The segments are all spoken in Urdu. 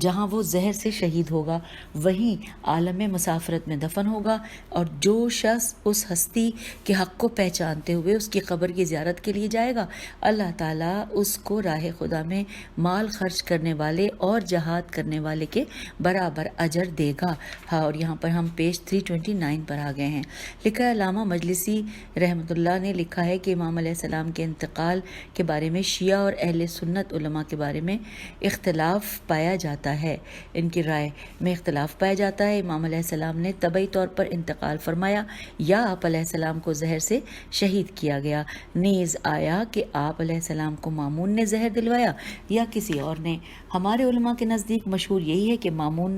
جہاں وہ زہر سے شہید ہوگا وہیں عالم مسافرت میں دفن ہوگا، اور جو شخص اس ہستی کے حق کو پہچانتے ہوئے اس کی قبر کی زیارت کے لیے جائے گا، اللہ تعالیٰ اس کو راہ خدا میں مال خرچ کرنے والے اور جہاد کرنے والے کے برابر اجر دے گا۔ ہاں، اور یہاں پر ہم پیج 329 پر آ گئے ہیں۔ لکھا ہے علامہ مجلسی رحمۃ اللہ نے لکھا ہے کہ امام علیہ السلام کے انتقال کے بارے میں شیعہ اور اہل سنت علماء کے بارے میں اختلاف پایا جاتا ہے، ان کی رائے میں اختلاف پایا جاتا ہے۔ امام علیہ السلام نے طبعی طور پر انتقال فرمایا یا آپ علیہ السلام کو زہر سے شہید کیا گیا، نیز آیا کہ آپ علیہ السلام کو مامون نے زہر دلوایا یا کسی اور نے۔ ہمارے علماء کے نزدیک مشہور یہی ہے کہ مامون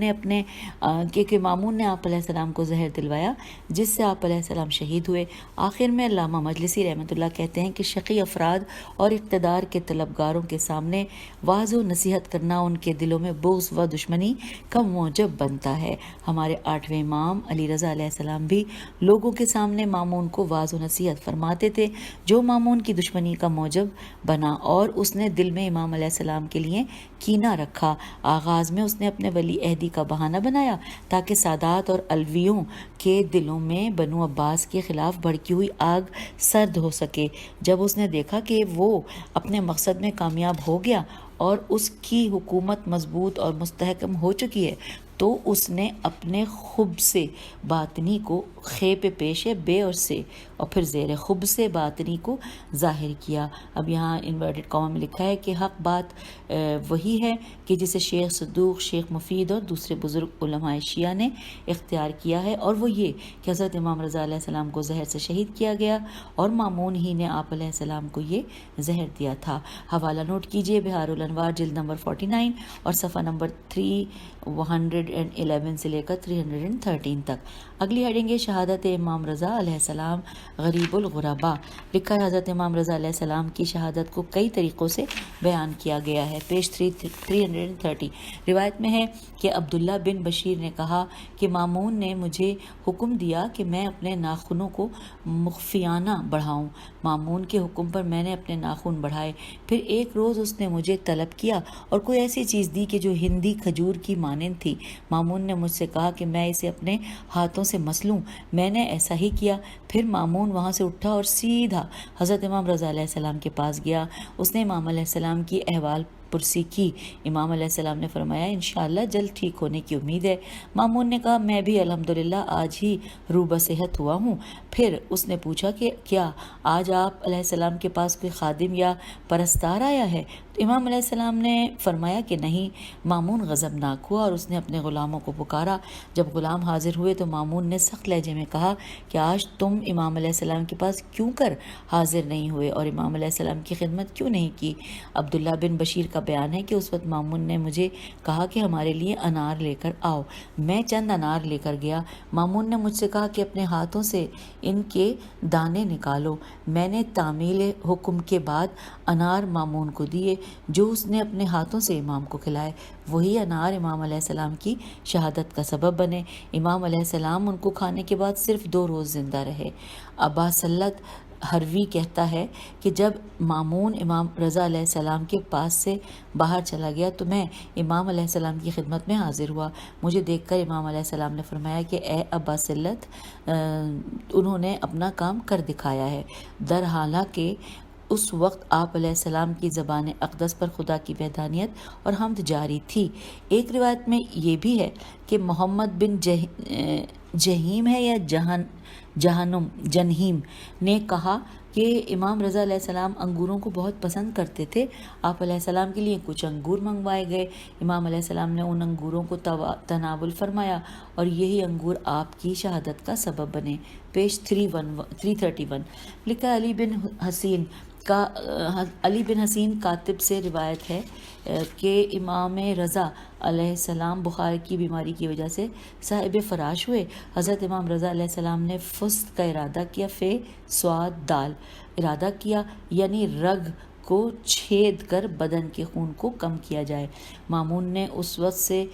نے آپ علیہ السلام کو زہر دلوایا، جس سے آپ علیہ السلام شہید ہوئے۔ آخر میں علامہ مجلسی رحمۃ اللہ کہتے ہیں کہ شقی افراد اور اقتدار کے طلبگاروں کے سامنے واعظ و نصیحت کرنا ان کے دلوں میں بغض و دشمنی کا موجب بنتا ہے۔ ہمارے 8ویں امام علی رضا علیہ السلام بھی لوگوں کے سامنے مامون کو واعظ و نصیحت فرماتے تھے، جو مامون کی دشمنی کا موجب بنا، اور اس نے دل میں امام علیہ السلام کے لیے کینہ رکھا۔ آغاز میں اس نے اپنے ولی عہدی کا بہانہ بنایا تاکہ سادات اور علویوں کے دلوں میں بنو عباس کے خلاف بھڑکی ہوئی آگ سرد ہو سکے۔ جب اس نے دیکھا کہ وہ اپنے مقصد میں کامیاب ہو گیا اور اس کی حکومت مضبوط اور مستحکم ہو چکی ہے، تو اس نے اپنے خبث باطنی کو خیب پیش بے اور سے اور پھر زیر خبث باطنی کو ظاہر کیا۔ اب یہاں انورٹڈ کاما میں لکھا ہے کہ حق بات وہی ہے کہ جسے شیخ صدوق، شیخ مفید اور دوسرے بزرگ علماء شیعہ نے اختیار کیا ہے، اور وہ یہ کہ حضرت امام رضا علیہ السلام کو زہر سے شہید کیا گیا اور مامون ہی نے آپ علیہ السلام کو یہ زہر دیا تھا۔ حوالہ نوٹ کیجئے، بہار الانوار جلد نمبر 49 اور صفحہ نمبر 311 سے لے کر 313 تک۔ اگلی ہیڈنگ ہے شہادت امام رضا علیہ السلام غریب الغرباء۔ لکھا ہے حضرت امام رضا علیہ السلام کی شہادت کو کئی طریقوں سے بیان کیا گیا ہے۔ پیج 330 روایت میں ہے کہ عبداللہ بن بشیر نے کہا کہ مامون نے مجھے حکم دیا کہ میں اپنے ناخنوں کو مخفیانہ بڑھاؤں۔ مامون کے حکم پر میں نے اپنے ناخن بڑھائے۔ پھر ایک روز اس نے مجھے طلب کیا اور کوئی ایسی چیز دی کہ جو ہندی کھجور کی مانند تھی۔ مامون نے مجھ سے کہا کہ میں اسے اپنے ہاتھوں سے مس لوں۔ میں نے ایسا ہی کیا۔ پھر مامون وہاں سے اٹھا اور سیدھا حضرت امام رضا علیہ السلام کے پاس گیا۔ اس نے امام علیہ السلام کی احوال پرسی کی۔ امام علیہ السلام نے فرمایا انشاءاللہ جلد ٹھیک ہونے کی امید ہے۔ مامون نے کہا میں بھی الحمدللہ آج ہی روبہ صحت ہوا ہوں۔ پھر اس نے پوچھا کہ کیا آج آپ علیہ السلام کے پاس کوئی خادم یا پرستار آیا ہے؟ تو امام علیہ السلام نے فرمایا کہ نہیں۔ مامون غضبناک ہوا اور اس نے اپنے غلاموں کو پکارا۔ جب غلام حاضر ہوئے تو مامون نے سخت لہجے میں کہا کہ آج تم امام علیہ السلام کے پاس کیوں کر حاضر نہیں ہوئے اور امام علیہ السلام کی خدمت کیوں نہیں کی؟ عبداللہ بن بشیر کا بیان ہے کہ اس وقت مامون نے مجھے کہا کہ ہمارے لیے انار لے کر آؤ۔ میں چند انار لے کر گیا۔ مامون نے مجھ سے کہا کہ اپنے ہاتھوں سے ان کے دانے نکالو۔ میں نے تعمیل حکم کے بعد انار مامون کو دیے، جو اس نے اپنے ہاتھوں سے امام کو کھلائے۔ وہی انار امام علیہ السلام کی شہادت کا سبب بنے۔ امام علیہ السلام ان کو کھانے کے بعد صرف 2 روز زندہ رہے۔ ابا سلت ہروی کہتا ہے کہ جب مامون امام رضا علیہ السلام کے پاس سے باہر چلا گیا تو میں امام علیہ السلام کی خدمت میں حاضر ہوا۔ مجھے دیکھ کر امام علیہ السلام نے فرمایا کہ اے ابا سلت، انہوں نے اپنا کام کر دکھایا ہے۔ در حالانکہ اس وقت آپ علیہ السلام کی زبان اقدس پر خدا کی وحدانیت اور حمد جاری تھی۔ ایک روایت میں یہ بھی ہے کہ محمد بن جہیم ہے یا جنہیم نے کہا کہ امام رضا علیہ السلام انگوروں کو بہت پسند کرتے تھے۔ آپ علیہ السلام کے لیے کچھ انگور منگوائے گئے۔ امام علیہ السلام نے ان انگوروں کو تناول فرمایا اور یہی انگور آپ کی شہادت کا سبب بنے۔ پیج 331 لکھا علی بن حسین کاتب سے روایت ہے کہ امام رضا علیہ السلام بخار کی بیماری کی وجہ سے صاحب فراش ہوئے۔ حضرت امام رضا علیہ السلام نے فست کا ارادہ کیا، سواد دال ارادہ کیا، یعنی رگ کو چھید کر بدن کے خون کو کم کیا جائے۔ مامون نے اس وقت سے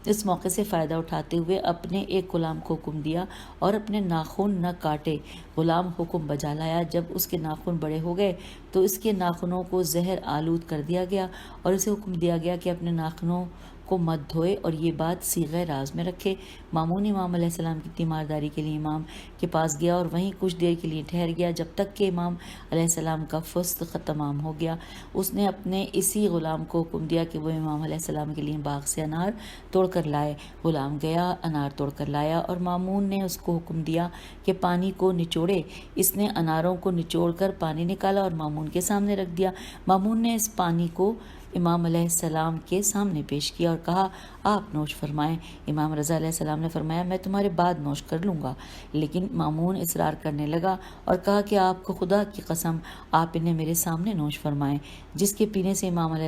اس موقع سے فائدہ اٹھاتے ہوئے اپنے ایک غلام کو حکم دیا اور اپنے ناخن نہ کاٹے۔ غلام حکم بجا لایا۔ جب اس کے ناخن بڑے ہو گئے تو اس کے ناخنوں کو زہر آلود کر دیا گیا اور اسے حکم دیا گیا کہ اپنے ناخنوں کو مت دھوئے اور یہ بات صیغہ راز میں رکھے۔ مامون امام علیہ السلام کی تیمارداری کے لیے امام کے پاس گیا اور وہیں کچھ دیر کے لیے ٹھہر گیا جب تک کہ امام علیہ السلام کا فسق تمام ہو گیا۔ اس نے اپنے اسی غلام کو حکم دیا کہ وہ امام علیہ السلام کے لیے باغ سے انار توڑ کر لائے۔ غلام گیا، انار توڑ کر لایا اور مامون نے اس کو حکم دیا کہ پانی کو نچوڑے۔ اس نے اناروں کو نچوڑ کر پانی نکالا اور مامون کے سامنے رکھ دیا۔ مامون نے اس پانی کو امام علیہ السلام کے سامنے پیش کیا اور کہا آپ نوش فرمائیں۔ امام رضا علیہ السلام نے فرمایا میں تمہارے بعد نوش کر لوں گا، لیکن مامون اصرار کرنے لگا اور کہا کہ آپ کو خدا کی قسم آپ انہیں میرے سامنے نوش فرمائیں، جس کے پینے سے امام علی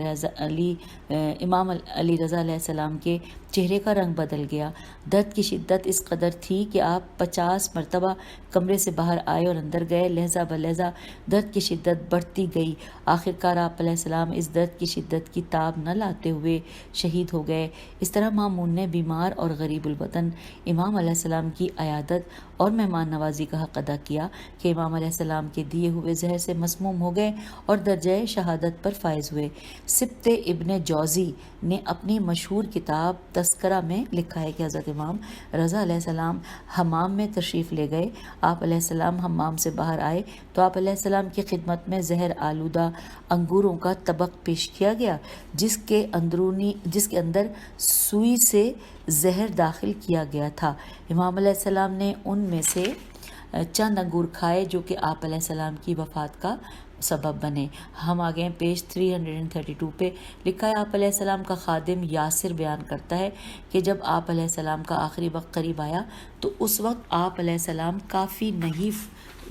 رضا علیہ السلام کے چہرے کا رنگ بدل گیا۔ درد کی شدت اس قدر تھی کہ آپ 50 مرتبہ کمرے سے باہر آئے اور اندر گئے۔ لہجہ بلہجہ درد کی شدت بڑھتی گئی۔ آخرکار آپ علیہ السلام اس درد کی شدت کی تاب نہ لاتے ہوئے شہید ہو گئے۔ اس طرح مامون نے بیمار اور غریب البدن امام علیہ السلام کی عیادت اور مہمان نوازی کا حق ادا کیا کہ امام علیہ السلام کے دیے ہوئے زہر سے مسموم ہو گئے اور درجہ شہادت پر فائز ہوئے۔ سبت ابن جوزی نے اپنی مشہور کتاب تذکرہ میں لکھا ہے کہ حضرت امام رضا علیہ السلام حمام میں تشریف لے گئے۔ آپ علیہ السلام حمام سے باہر آئے تو آپ علیہ السلام کی خدمت میں زہر آلودہ انگوروں کا طبق پیش کیا گیا جس کے اندر سوئی سے زہر داخل کیا گیا تھا۔ امام علیہ السلام نے ان میں سے چند انگور کھائے جو کہ آپ علیہ السلام کی وفات کا سبب بنے۔ ہم آگے ہیں پیج 332 پہ لکھا ہے آپ علیہ السلام کا خادم یاسر بیان کرتا ہے کہ جب آپ علیہ السلام کا آخری وقت قریب آیا تو اس وقت آپ علیہ السلام کافی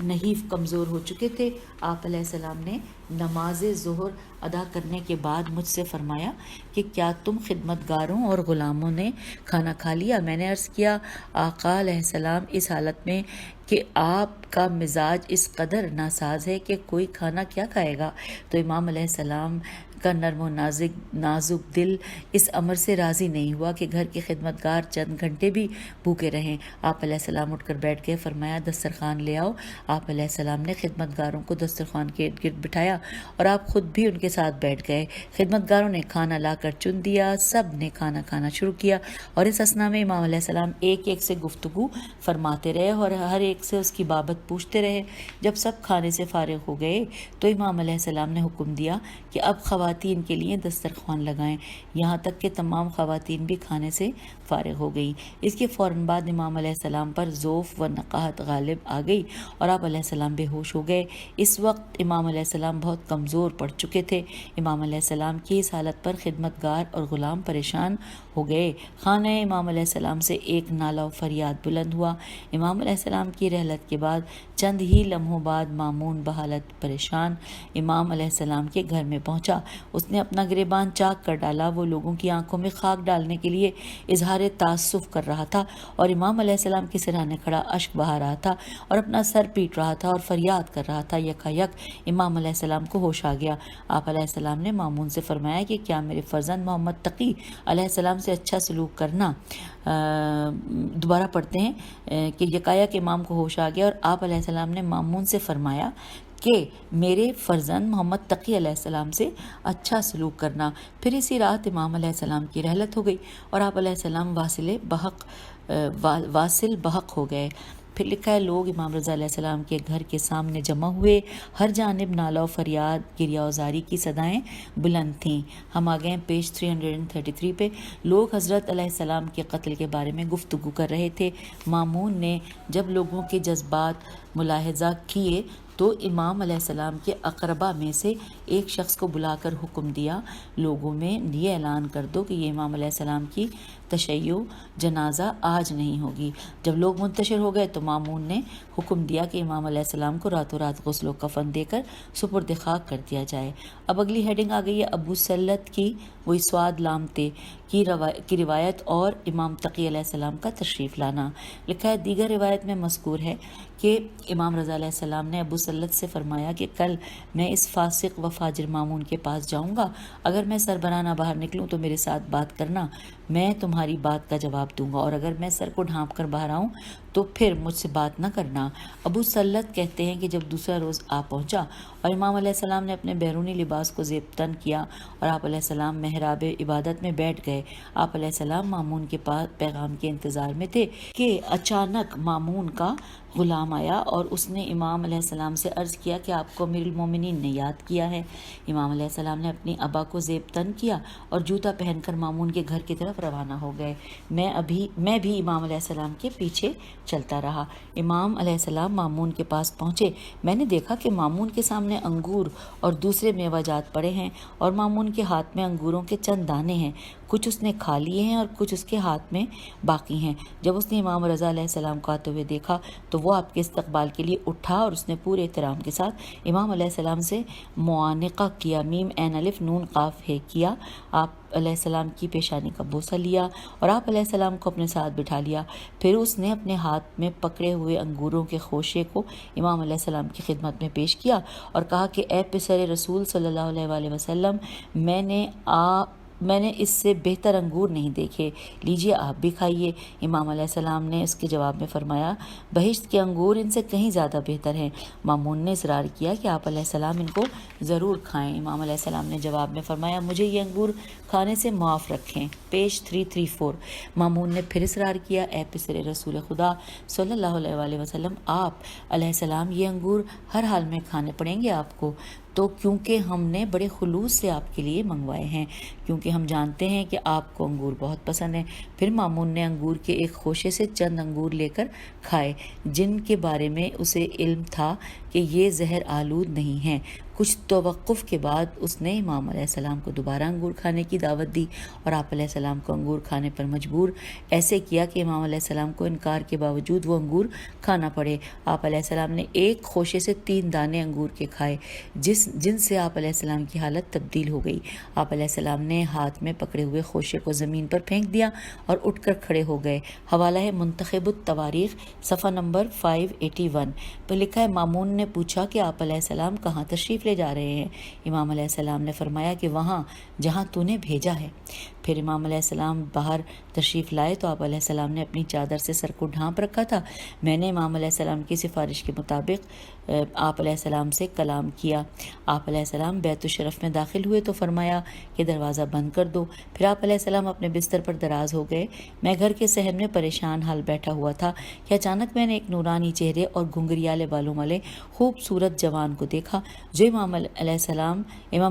نحیف کمزور ہو چکے تھے۔ آپ علیہ السلام نے نماز ظہر ادا کرنے کے بعد مجھ سے فرمایا کہ کیا تم خدمتگاروں اور غلاموں نے کھانا کھا لیا؟ میں نے عرض کیا آقا علیہ السلام اس حالت میں کہ آپ کا مزاج اس قدر ناساز ہے کہ کوئی کھانا کیا کھائے گا؟ تو امام علیہ السلام کا نرم و نازک دل اس امر سے راضی نہیں ہوا کہ گھر کے خدمتگار چند گھنٹے بھی بھوکے رہیں۔ آپ علیہ السلام اٹھ کر بیٹھ گئے، فرمایا دسترخوان لے آؤ۔ آپ علیہ السلام نے خدمتگاروں کو دسترخوان کے ارد گرد بٹھایا اور آپ خود بھی ان کے ساتھ بیٹھ گئے۔ خدمتگاروں نے کھانا لا کر چن دیا، سب نے کھانا کھانا شروع کیا اور اس اثنا میں امام علیہ السلام ایک ایک سے گفتگو فرماتے رہے اور ہر ایک سے اس کی بابت پوچھتے رہے۔ جب سب کھانے سے فارغ ہو گئے تو امام علیہ السلام نے حکم دیا کہ اب خواتین کے لیے دسترخوان لگائیں، یہاں تک کہ تمام خواتین بھی کھانے سے فارغ ہو گئیں۔ اس کے فوراً بعد امام علیہ السلام پر ذوف و نقاہت غالب آ گئی اور آپ علیہ السلام بے ہوش ہو گئے۔ اس وقت امام علیہ السلام بہت کمزور پڑ چکے تھے۔ امام علیہ السلام کی اس حالت پر خدمتگار اور غلام پریشان ہو گئے۔ خانہ امام علیہ السلام سے ایک نالہ و فریاد بلند ہوا۔ امام علیہ السلام کی رحلت کے بعد چند ہی لمحوں بعد مامون بحالت پریشان امام علیہ السلام کے گھر میں پہنچا۔ اس نے اپنا گریبان چاک کر ڈالا، وہ لوگوں کی آنکھوں میں خاک ڈالنے کے لیے اظہار تاسف کر رہا تھا اور امام علیہ السلام کے سرانے کھڑا اشک بہا رہا تھا اور اپنا سر پیٹ رہا تھا اور فریاد کر رہا تھا۔ یکا یک امام علیہ السلام کو ہوش آ گیا۔ آپ علیہ السلام نے مامون سے فرمایا کہ کیا میرے فرزند محمد تقی علیہ السلام سے اچھا سلوک کرنا۔ دوبارہ پڑھتے ہیں کہ یکایک امام کو ہوش آ گیا اور آپ علیہ السلام نے مامون سے فرمایا کہ میرے فرزند محمد تقی علیہ السلام سے اچھا سلوک کرنا۔ پھر اسی رات امام علیہ السلام کی رحلت ہو گئی اور آپ علیہ السلام واصل بحق ہو گئے۔ پھر لکھا ہے لوگ امام رضا علیہ السلام کے گھر کے سامنے جمع ہوئے، ہر جانب نالہ و فریاد گریہ و زاری کی صدائیں بلند تھیں۔ ہم آگئے ہیں پیج 333 پہ۔ لوگ حضرت علیہ السلام کے قتل کے بارے میں گفتگو کر رہے تھے۔ مامون نے جب لوگوں کے جذبات ملاحظہ کیے تو امام علیہ السلام کے اقربا میں سے ایک شخص کو بلا کر حکم دیا لوگوں میں یہ اعلان کر دو کہ یہ امام علیہ السلام کی تشیع جنازہ آج نہیں ہوگی۔ جب لوگ منتشر ہو گئے تو مامون نے حکم دیا کہ امام علیہ السلام کو راتوں رات غسل و کفن دے کر سپرد خاک کر دیا جائے۔ اب اگلی ہیڈنگ آ گئی ہے ابو سلت کی وہی سواد لامتے کی روایت اور امام تقی علیہ السلام کا تشریف لانا۔ لکھا ہے دیگر روایت میں مذکور ہے کہ امام رضا علیہ السلام نے ابو سلت سے فرمایا کہ کل میں اس فاسق و فاجر مامون کے پاس جاؤں گا، اگر میں سربراہ باہر نکلوں تو میرے ساتھ بات کرنا، میں تمہاری بات کا جواب دوں گا، اور اگر میں سر کو ڈھانپ کر باہر آؤں تو پھر مجھ سے بات نہ کرنا۔ ابو سلت کہتے ہیں کہ جب دوسرا روز آ پہنچا اور امام علیہ السلام نے اپنے بیرونی لباس کو زیب تن کیا اور آپ علیہ السلام محراب عبادت میں بیٹھ گئے، آپ علیہ السلام مامون کے پاس پیغام کے انتظار میں تھے کہ اچانک مامون کا غلام آیا اور اس نے امام علیہ السلام سے عرض کیا کہ آپ کو امیر المومنین نے یاد کیا ہے۔ امام علیہ السلام نے اپنی ابا کو زیب تن کیا اور جوتا پہن کر مامون کے گھر کی طرف روانہ ہو گئے۔ میں بھی امام علیہ السلام کے پیچھے چلتا رہا۔ امام علیہ السلام مامون کے پاس پہنچے، میں نے دیکھا کہ مامون کے سامنے انگور اور دوسرے میوہ جات پڑے ہیں اور مامون کے ہاتھ میں انگوروں کے چند دانے ہیں، کچھ اس نے کھا لیے ہیں اور کچھ اس کے ہاتھ میں باقی ہیں۔ جب اس نے امام رضا علیہ السلام کو آتے ہوئے دیکھا تو وہ آپ کے استقبال کے لیے اٹھا اور اس نے پورے احترام کے ساتھ امام علیہ السلام سے معانقہ کیا، میم عین الف نون قاف ہے کیا، آپ علیہ السلام کی پیشانی کا بوسہ لیا اور آپ علیہ السلام کو اپنے ساتھ بٹھا لیا۔ پھر اس نے اپنے ہاتھ میں پکڑے ہوئے انگوروں کے خوشے کو امام علیہ السلام کی خدمت میں پیش کیا اور کہا کہ اے پسر رسول صلی اللہ علیہ وآلہ وسلم، میں نے اس سے بہتر انگور نہیں دیکھے، لیجئے آپ بھی کھائیے۔ امام علیہ السلام نے اس کے جواب میں فرمایا بہشت کے انگور ان سے کہیں زیادہ بہتر ہیں۔ مامون نے اصرار کیا کہ آپ علیہ السلام ان کو ضرور کھائیں۔ امام علیہ السلام نے جواب میں فرمایا مجھے یہ انگور کھانے سے معاف رکھیں۔ پیج 334۔ مامون نے پھر اصرار کیا اے پسر رسول خدا صلی اللہ علیہ وآلہ وسلم، آپ علیہ السلام یہ انگور ہر حال میں کھانے پڑیں گے آپ کو، تو کیونکہ ہم نے بڑے خلوص سے آپ کے لیے منگوائے ہیں، کیونکہ ہم جانتے ہیں کہ آپ کو انگور بہت پسند ہیں۔ پھر مامون نے انگور کے ایک خوشے سے چند انگور لے کر کھائے جن کے بارے میں اسے علم تھا کہ یہ زہر آلود نہیں ہیں۔ کچھ توقف کے بعد اس نے امام علیہ السلام کو دوبارہ انگور کھانے کی دعوت دی اور آپ علیہ السلام کو انگور کھانے پر مجبور ایسے کیا کہ امام علیہ السلام کو انکار کے باوجود وہ انگور کھانا پڑے۔ آپ علیہ السلام نے ایک خوشے سے 3 دانے انگور کے کھائے جن سے آپ علیہ السلام کی حالت تبدیل ہو گئی۔ آپ علیہ السلام نے ہاتھ میں پکڑے ہوئے خوشے کو زمین پر پھینک دیا اور اٹھ کر کھڑے ہو گئے۔ حوالہ ہے منتخب التواریخ صفحہ نمبر 581 پر لکھا ہے مامون نے پوچھا کہ آپ علیہ السلام کہاں تشریف لے جا رہے ہیں؟ امام علیہ السلام نے فرمایا کہ وہاں جہاں تو نے بھیجا ہے۔ پھر امام علیہ السلام باہر تشریف لائے تو آپ علیہ السلام نے اپنی چادر سے سر کو ڈھانپ رکھا تھا۔ میں نے امام علیہ السلام کی سفارش کے مطابق آپ علیہ السلام سے کلام کیا۔ آپ علیہ السلام بیت الشرف میں داخل ہوئے تو فرمایا کہ دروازہ بند کر دو۔ پھر آپ علیہ السلام اپنے بستر پر دراز ہو گئے۔ میں گھر کے صحن میں پریشان حال بیٹھا ہوا تھا کہ اچانک میں نے ایک نورانی چہرے اور گھنگریالے بالوں والے خوبصورت جوان کو دیکھا جو امام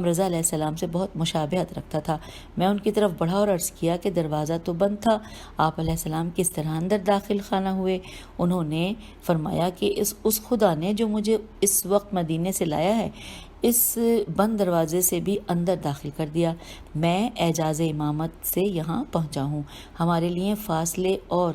رضا علیہ السلام سے بہت مشابہت رکھتا تھا۔ میں ان کی طرف بڑھا اور عرض کیا کہ دروازہ تو بند تھا، آپ علیہ السلام کس طرح اندر داخل خانہ ہوئے؟ انہوں نے فرمایا کہ اس خدا نے جو مجھے اس وقت مدینے سے لایا ہے اس بند دروازے سے بھی اندر داخل کر دیا۔ میں اعجاز امامت سے یہاں پہنچا ہوں، ہمارے لیے فاصلے اور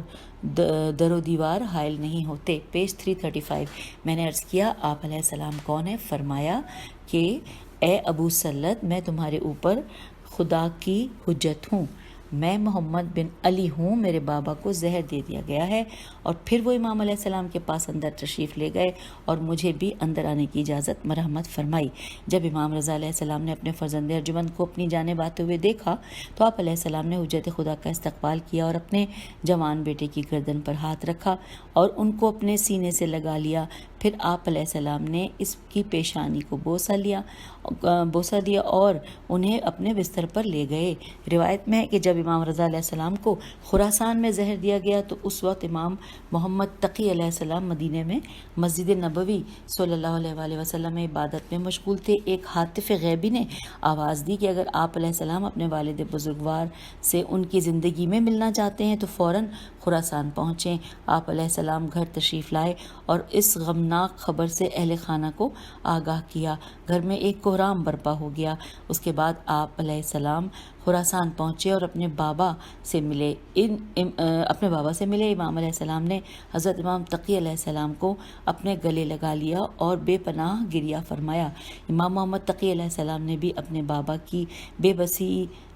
در و دیوار حائل نہیں ہوتے۔ پیج 335۔ میں نے عرض کیا آپ علیہ السلام کون ہے؟ فرمایا کہ اے ابو سلت، میں تمہارے اوپر خدا کی حجت ہوں، میں محمد بن علی ہوں، میرے بابا کو زہر دے دیا گیا ہے۔ اور پھر وہ امام علیہ السلام کے پاس اندر تشریف لے گئے اور مجھے بھی اندر آنے کی اجازت مرحمت فرمائی۔ جب امام رضا علیہ السلام نے اپنے فرزند ارجمند کو اپنی جانب آتے ہوئے دیکھا تو آپ علیہ السلام نے حجت خدا کا استقبال کیا اور اپنے جوان بیٹے کی گردن پر ہاتھ رکھا اور ان کو اپنے سینے سے لگا لیا۔ پھر آپ علیہ السلام نے اس کی پیشانی کو بوسہ دیا اور انہیں اپنے بستر پر لے گئے۔ روایت میں ہے کہ جب امام رضا علیہ السلام کو خراسان میں زہر دیا گیا تو اس وقت امام محمد تقی علیہ السلام مدینے میں مسجد نبوی صلی اللہ علیہ وآلہ وسلم میں عبادت میں مشغول تھے۔ ایک ہاتف غیبی نے آواز دی کہ اگر آپ علیہ السلام اپنے والد بزرگوار سے ان کی زندگی میں ملنا چاہتے ہیں تو فوراً خراسان پہنچیں۔ آپ علیہ السلام گھر تشریف لائے اور اس غمناک خبر سے اہل خانہ کو آگاہ کیا۔ گھر میں ایک کوہرام برپا ہو گیا۔ اس کے بعد آپ علیہ السلام خراسان پہنچے اور اپنے بابا سے ملے امام علیہ السلام نے حضرت امام تقی علیہ السلام کو اپنے گلے لگا لیا اور بے پناہ گریہ فرمایا۔ امام محمد تقی علیہ السلام نے بھی اپنے بابا کی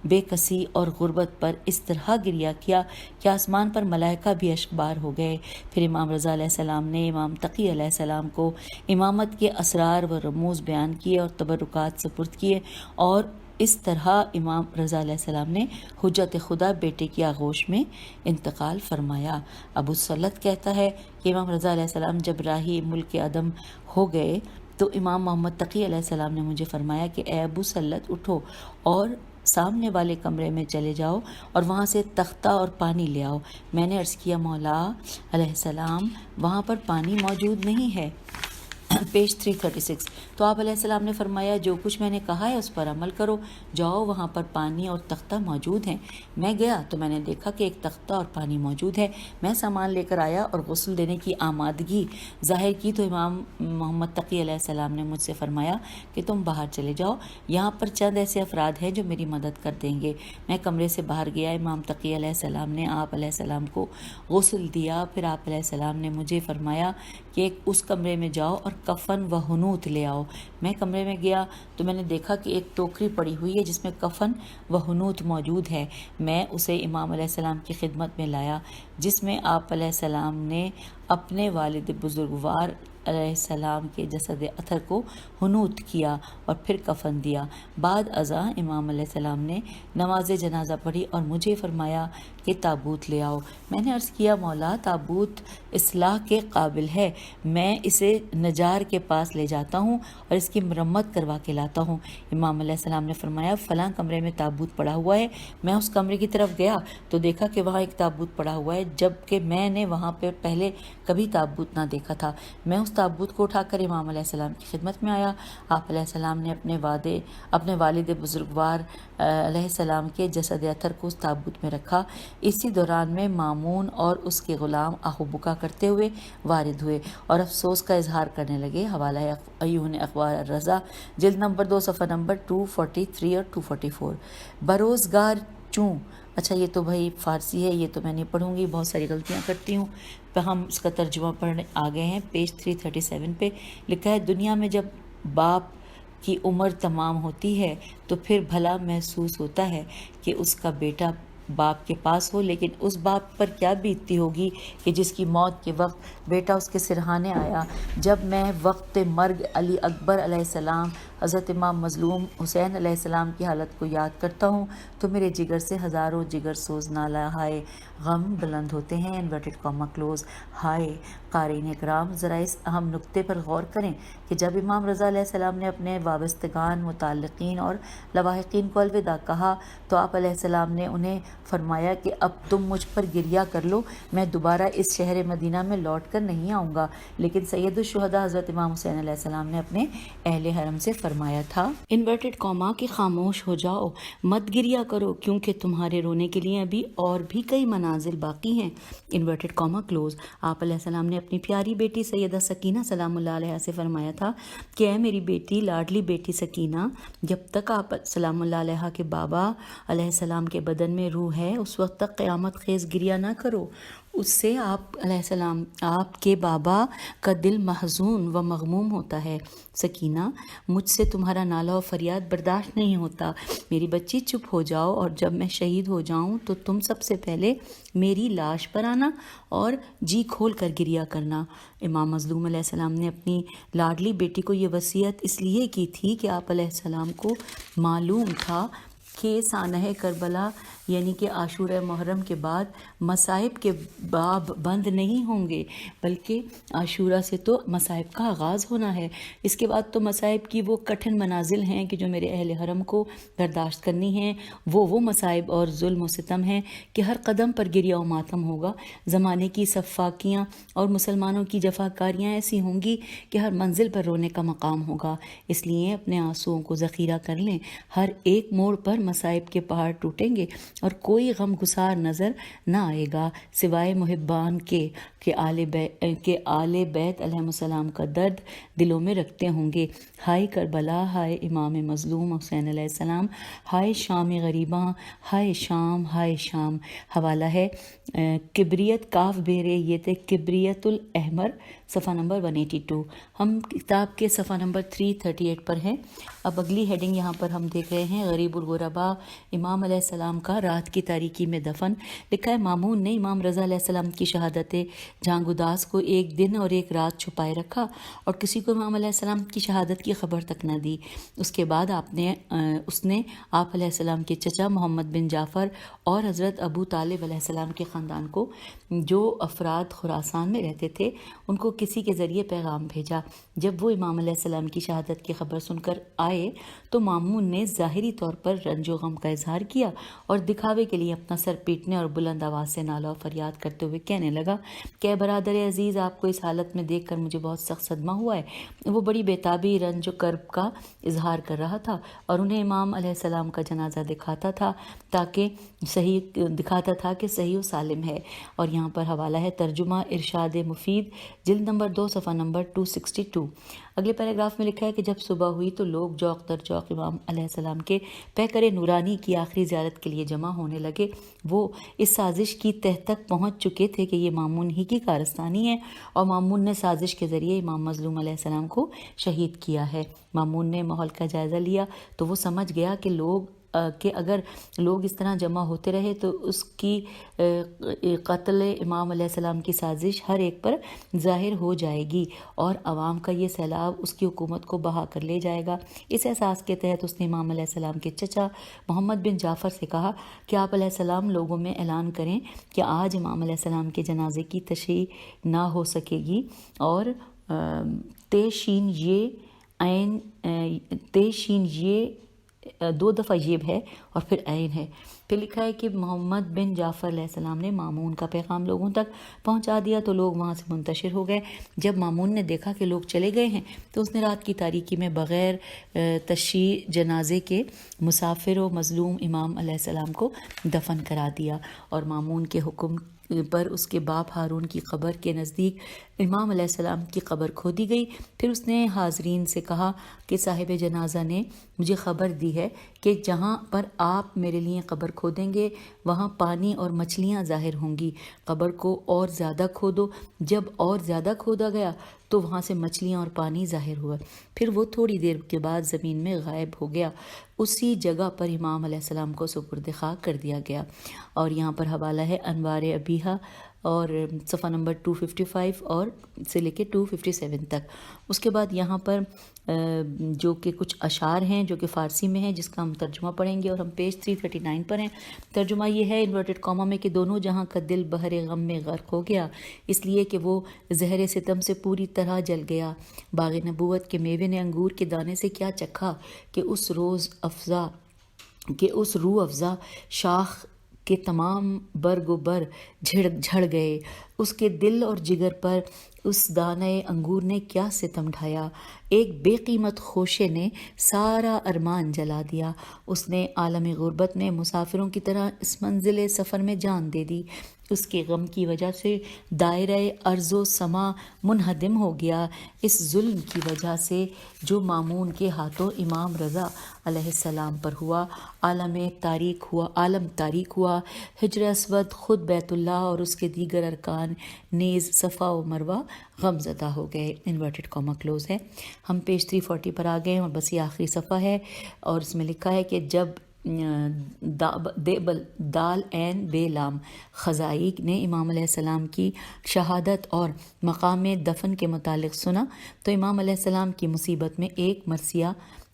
بے کسی اور غربت پر اس طرح گریہ کیا کہ آسمان پر ملائکہ بھی اشکبار ہو گئے۔ پھر امام رضا علیہ السلام نے امام تقی علیہ السلام کو امامت کے اسرار و رموز بیان کیے اور تبرکات سپرد کیے، اور اس طرح امام رضا علیہ السلام نے حجت خدا بیٹے کی آغوش میں انتقال فرمایا۔ ابو سلط کہتا ہے کہ امام رضا علیہ السلام جب راہی ملک عدم ہو گئے تو امام محمد تقی علیہ السلام نے مجھے فرمایا کہ اے ابو سلط اٹھو اور سامنے والے کمرے میں چلے جاؤ اور وہاں سے تختہ اور پانی لے آؤ۔ میں نے عرض کیا مولا علیہ السلام وہاں پر پانی موجود نہیں ہے۔ پیج 336۔ تو آپ علیہ السلام نے فرمایا جو کچھ میں نے کہا ہے اس پر عمل کرو، جاؤ وہاں پر پانی اور تختہ موجود ہیں۔ میں گیا تو میں نے دیکھا کہ ایک تختہ اور پانی موجود ہے۔ میں سامان لے کر آیا اور غسل دینے کی آمادگی ظاہر کی تو امام محمد تقی علیہ السلام نے مجھ سے فرمایا کہ تم باہر چلے جاؤ، یہاں پر چند ایسے افراد ہیں جو میری مدد کر دیں گے۔ میں کمرے سے باہر گیا، امام تقی علیہ السلام نے آپ علیہ السلام کو غسل دیا، پھر آپ علیہ السلام نے مجھے فرمایا کہ اس کمرے میں جاؤ اور کفن و حنوت لے آؤ۔ میں کمرے میں گیا تو میں نے دیکھا کہ ایک ٹوکری پڑی ہوئی ہے جس میں کفن و حنوت موجود ہے۔ میں اسے امام علیہ السلام کی خدمت میں لایا، جس میں آپ علیہ السلام نے اپنے والد بزرگوار علیہ السلام کے جسد اطہر کو حنوت کیا اور پھر کفن دیا۔ بعد ازاں امام علیہ السلام نے نماز جنازہ پڑھی اور مجھے فرمایا کہ تابوت لے آؤ۔ میں نے عرض کیا مولا تابوت اصلاح کے قابل ہے، میں اسے نجار کے پاس لے جاتا ہوں اور اس کی مرمت کروا کے لاتا ہوں۔ امام علیہ السلام نے فرمایا فلاں کمرے میں تابوت پڑا ہوا ہے۔ میں اس کمرے کی طرف گیا تو دیکھا کہ وہاں ایک تابوت پڑا ہوا ہے، جبکہ میں نے وہاں پہ پہلے کبھی تابوت نہ دیکھا تھا۔ میں اس تابوت کو اٹھا کر امام علیہ السلام کی خدمت میں آیا۔ آپ علیہ السلام نے اپنے والد بزرگوار علیہ السلام کے جسد اطہر کو اس تابوت میں رکھا۔ اسی دوران میں مامون اور اس کے غلام آہ و بکا کرتے ہوئے وارد ہوئے اور افسوس کا اظہار کرنے لگے۔ حوالہ عیون اخبار الرضا جلد نمبر 2 صفحہ نمبر 243 اور 244۔ بروزگار چوں، اچھا یہ تو بھائی فارسی ہے، یہ تو میں نہیں پڑھوں گی، بہت ساری غلطیاں کرتی ہوں، پہ ہم اس کا ترجمہ پڑھنے آگے ہیں۔ پیج 337 پہ لکھا ہے دنیا میں جب باپ کی عمر تمام ہوتی ہے تو پھر بھلا محسوس ہوتا ہے کہ اس کا بیٹا باپ کے پاس ہو، لیکن اس باپ پر کیا بیتتی ہوگی کہ جس کی موت کے وقت بیٹا اس کے سرہانے آیا۔ جب میں وقت مرگ علی اکبر علیہ السلام، حضرت امام مظلوم حسین علیہ السلام کی حالت کو یاد کرتا ہوں تو میرے جگر سے ہزاروں جگر سوز نالہ ہائے غم بلند ہوتے ہیں۔ Inverted comma close. ہائے قارئین اکرام، ذرا اس اہم نقطے پر غور کریں کہ جب امام رضا علیہ السلام نے اپنے وابستگان، متعلقین اور لواحقین کو الوداع کہا تو آپ علیہ السلام نے انہیں فرمایا کہ اب تم مجھ پر گریہ کر لو، میں دوبارہ اس شہر مدینہ میں لوٹ کر نہیں آؤں گا۔ لیکن سید الشہداء حضرت امام حسین علیہ السلام نے اپنے اہل حرم سے فرمایا تھا انورٹڈ کاما کہ خاموش ہو جاؤ، مت گریہ کرو، کیونکہ تمہارے رونے کے لیے ابھی اور بھی کئی منازل باقی ہیں۔ Inverted comma close. آپ علیہ السلام نے اپنی پیاری بیٹی سیدہ سکینہ سلام اللہ علیہ سے فرمایا تھا کہ اے میری بیٹی، لاڈلی بیٹی سکینہ، جب تک آپ سلام اللہ علیہ کے بابا علیہ السلام کے بدن میں روح ہے اس وقت تک قیامت خیز گریہ نہ کرو، اس سے آپ علیہ السلام آپ کے بابا کا دل محزون و مغموم ہوتا ہے۔ سکینہ، مجھ سے تمہارا نالہ و فریاد برداشت نہیں ہوتا، میری بچی چپ ہو جاؤ، اور جب میں شہید ہو جاؤں تو تم سب سے پہلے میری لاش پر آنا اور جی کھول کر گریہ کرنا۔ امام مظلوم علیہ السلام نے اپنی لاڈلی بیٹی کو یہ وصیت اس لیے کی تھی کہ آپ علیہ السلام کو معلوم تھا کہ سانحہ کربلا یعنی کہ عاشورہ محرم کے بعد مصائب کے باب بند نہیں ہوں گے، بلکہ عاشورہ سے تو مصائب کا آغاز ہونا ہے۔ اس کے بعد تو مصائب کی وہ کٹھن منازل ہیں کہ جو میرے اہل حرم کو برداشت کرنی ہیں، وہ مصائب اور ظلم و ستم ہیں کہ ہر قدم پر گریہ و ماتم ہوگا۔ زمانے کی سفاکیاں اور مسلمانوں کی جفاکاریاں ایسی ہوں گی کہ ہر منزل پر رونے کا مقام ہوگا۔ اس لیے اپنے آنسوؤں کو ذخیرہ کر لیں، ہر ایک موڑ پر مصائب کے پہاڑ ٹوٹیں گے اور کوئی غم گسار نظر نہ آئے گا سوائے محبان کے آل بیت علیہ السلام کا درد دلوں میں رکھتے ہوں گے۔ ہائے کربلا، ہائے امام مظلوم حسین علیہ السلام، ہائے شام غریباں، ہائے شام، ہائے شام۔ حوالہ ہے کبریت کاف بیرے یہ تھے کبریت الاحمر، صفحہ نمبر 182۔ ہم کتاب کے صفحہ نمبر 338 پر ہیں۔ اب اگلی ہیڈنگ یہاں پر ہم دیکھ رہے ہیں غریب الغرباء، امام علیہ السلام کا رات کی تاریکی میں دفن۔ لکھا ہے مامون نے امام رضا علیہ السلام کی شہادت جانگ اداس کو ایک دن اور ایک رات چھپائے رکھا اور کسی کو امام علیہ السلام کی شہادت کی خبر تک نہ دی۔ اس کے بعد اس نے آپ علیہ السلام کے چچا محمد بن جعفر اور حضرت ابو طالب علیہ السلام کے خاندان کو، جو افراد خراسان میں رہتے تھے، ان کو کسی کے ذریعے پیغام بھیجا۔ جب وہ امام علیہ السلام کی شہادت کی خبر سن کر آئے تو مامون نے ظاہری طور پر رنج و غم کا اظہار کیا اور دکھاوے کے لیے اپنا سر پیٹنے اور بلند آواز سے نالہ و فریاد کرتے ہوئے کہنے لگا کہ برادر عزیز، آپ کو اس حالت میں دیکھ کر مجھے بہت سخت صدمہ ہوا ہے۔ وہ بڑی بےتابی، رنج و کرب کا اظہار کر رہا تھا اور انہیں امام علیہ السلام کا جنازہ دکھاتا تھا کہ صحیح و سالم ہے۔ اور یہاں پر حوالہ ہے ترجمہ ارشاد مفید، جلد نمبر 2، صفحہ نمبر 262۔ اگلے پیراگراف میں لکھا ہے کہ جب صبح ہوئی تو لوگ جوق در جوق امام علیہ السلام کے پیکر نورانی کی آخری زیارت کے لیے جمع ہونے لگے۔ وہ اس سازش کی تہ تک پہنچ چکے تھے کہ یہ مامون ہی کی کارستانی ہے اور مامون نے سازش کے ذریعے امام مظلوم علیہ السلام کو شہید کیا ہے۔ مامون نے ماحول کا جائزہ لیا تو وہ سمجھ گیا کہ اگر لوگ اس طرح جمع ہوتے رہے تو اس کی قتل امام علیہ السلام کی سازش ہر ایک پر ظاہر ہو جائے گی اور عوام کا یہ سیلاب اس کی حکومت کو بہا کر لے جائے گا۔ اس احساس کے تحت اس نے امام علیہ السلام کے چچا محمد بن جعفر سے کہا کہ آپ علیہ السلام لوگوں میں اعلان کریں کہ آج امام علیہ السلام کے جنازے کی تشییع نہ ہو سکے گی، اور تیشین یہ 2 دفعہ یہ ہے اور پھر عین ہے۔ پھر لکھا ہے کہ محمد بن جعفر علیہ السلام نے مامون کا پیغام لوگوں تک پہنچا دیا تو لوگ وہاں سے منتشر ہو گئے۔ جب مامون نے دیکھا کہ لوگ چلے گئے ہیں تو اس نے رات کی تاریکی میں بغیر تشییع جنازے کے مسافر و مظلوم امام علیہ السلام کو دفن کرا دیا، اور مامون کے حکم پر اس کے باپ ہارون کی قبر کے نزدیک امام علیہ السلام کی قبر کھودی گئی۔ پھر اس نے حاضرین سے کہا کہ صاحب جنازہ نے مجھے خبر دی ہے کہ جہاں پر آپ میرے لیے قبر کھودیں گے وہاں پانی اور مچھلیاں ظاہر ہوں گی، قبر کو اور زیادہ کھودو۔ جب اور زیادہ کھودا گیا تو وہاں سے مچھلیاں اور پانی ظاہر ہوا، پھر وہ تھوڑی دیر کے بعد زمین میں غائب ہو گیا۔ اسی جگہ پر امام علیہ السلام کو سپرد خاک کر دیا گیا۔ اور یہاں پر حوالہ ہے انوار ابیہا اور صفحہ نمبر 255 اور سے لے کے 257 تک۔ اس کے بعد یہاں پر جو کہ کچھ اشعار ہیں جو کہ فارسی میں ہیں، جس کا ہم ترجمہ پڑھیں گے، اور ہم پیج 339 پر ہیں۔ ترجمہ یہ ہے انورٹڈ کامہ میں کہ دونوں جہاں کا دل بحر غم میں غرق ہو گیا، اس لیے کہ وہ زہر ستم سے پوری طرح جل گیا۔ باغ نبوت کے میوے نے انگور کے دانے سے کیا چکھا کہ اس روح افزا شاخ کے تمام برگ و بر جھڑ گئے۔ اس کے دل اور جگر پر اس دانے انگور نے کیا ستم ڈھایا، ایک بے قیمت خوشے نے سارا ارمان جلا دیا۔ اس نے عالم غربت میں مسافروں کی طرح اس منزل سفر میں جان دے دی۔ اس کے غم کی وجہ سے دائرہ ارض و سما منہدم ہو گیا، اس ظلم کی وجہ سے جو مامون کے ہاتھوں امام رضا علیہ السلام پر ہوا۔ عالم تاریک ہوا، حجر اسود، خود بیت اللہ اور اس کے دیگر ارکان نیز صفا و مروہ غم زدہ ہو گئے۔ انورٹڈ کامہ کلوز ہے۔ ہم پیج 340 پر آ گئے ہیں اور بس یہ آخری صفحہ ہے، اور اس میں لکھا ہے کہ جب دال عین بے لام خزائی نے امام علیہ السلام کی شہادت اور مقام دفن کے متعلق سنا تو امام علیہ السلام کی مصیبت میں ایک مرثیہ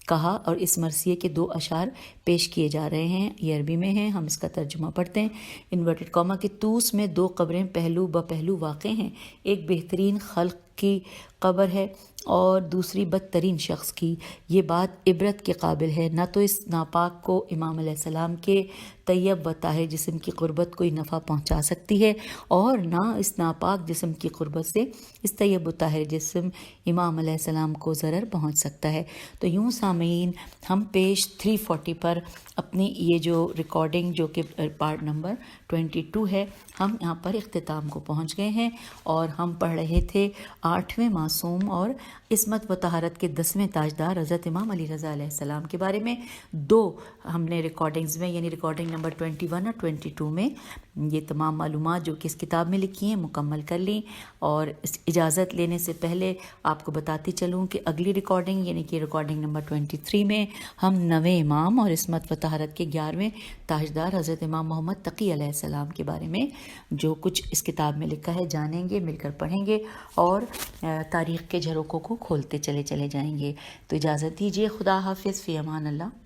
کہا، اور اس مرثیے کے 2 اشعار پیش کیے جا رہے ہیں، یہ عربی میں ہیں، ہم اس کا ترجمہ پڑھتے ہیں۔ انورٹڈ کامہ کے طوس میں 2 قبریں پہلو بہ پہلو واقع ہیں، ایک بہترین خلق کی قبر ہے اور دوسری بدترین شخص کی، یہ بات عبرت کے قابل ہے۔ نہ تو اس ناپاک کو امام علیہ السلام کے طیب و طاہر جسم کی قربت کوئی نفع پہنچا سکتی ہے، اور نہ اس ناپاک جسم کی قربت سے اس طیب و طاہر جسم امام علیہ السلام کو ضرر پہنچ سکتا ہے۔ تو یوں سامعین، ہم پیج 340 پر اپنی یہ جو ریکارڈنگ جو کہ پارٹ نمبر 22 ہے، ہم یہاں پر اختتام کو پہنچ گئے ہیں، اور ہم پڑھ رہے تھے 8ویں معصوم اور عصمت و طہارت کے 10ویں تاجدار حضرت امام علی رضا علیہ السلام کے بارے میں۔ 2 ہم نے ریکارڈنگز میں، یعنی ریکارڈنگ نمبر 21 اور 22 میں یہ تمام معلومات جو کہ اس کتاب میں لکھی ہیں مکمل کر لیں۔ اور اس اجازت لینے سے پہلے آپ کو بتاتی چلوں کہ اگلی ریکارڈنگ یعنی کہ ریکارڈنگ نمبر 23 میں ہم 9ویں امام اور عصمت و طہارت کے 11ویں تاجدار حضرت امام محمد تقی علیہ السلام کے بارے میں جو کچھ اس کتاب میں لکھا ہے جانیں گے، مل کر پڑھیں گے اور تاریخ کے جھروکوں کو کھولتے چلے جائیں گے۔ تو اجازت دیجیے، خدا حافظ، فی امان اللہ۔